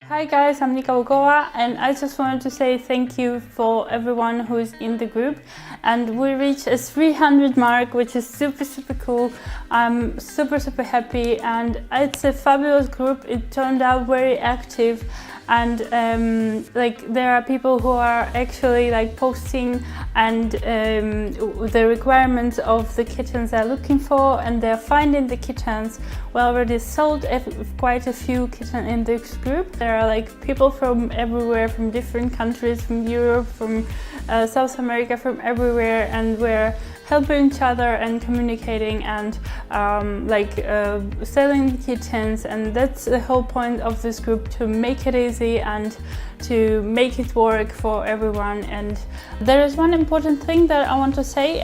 Hi guys, I'm Angora, and I just wanted to say thank you for everyone who is in the group. And we reached a 300 mark, which is super cool. I'm super happy, and it's a fabulous group. It turned out very active, and there are people who are actually posting and the requirements of the kittens they're looking for, and they're finding the kittens. We already sold quite a few kittens in this group. There are people from everywhere, from different countries, from Europe, from South America, from everywhere, and we're helping each other and communicating and selling kittens. And that's the whole point of this group, to make it easy and to make it work for everyone. And there is one important thing that I want to say.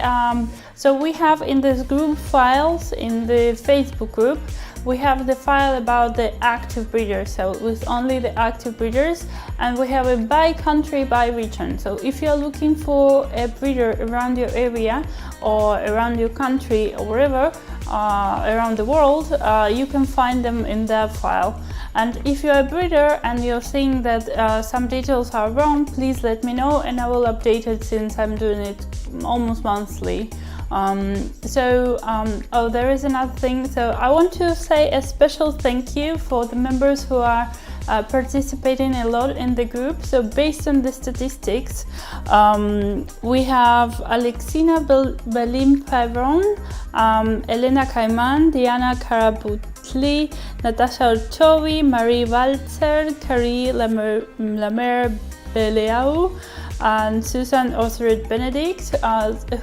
So we have in this group files in the Facebook group, we have the file about the active breeders, so with only the active breeders, and we have it by country, by region. So if you're looking for a breeder around your area or around your country or wherever around the world, you can find them in that file. And if you're a breeder and you're seeing that some details are wrong, please let me know and I will update it, since I'm doing it almost monthly. Oh, there is another thing. So I want to say a special thank you for the members who are participating a lot in the group. So based on the statistics, we have Alexina Belim-Pavron, Elena Caiman, Diana Karabutli, Natasha Orchowi, Marie Walzer, Carrie Lamer Beleau, and Susan Osred Benedict,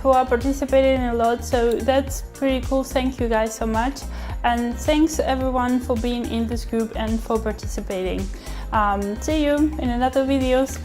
who are participating a lot. So that's pretty cool. Thank you guys so much, and thanks everyone for being in this group and for participating. See you in another videos.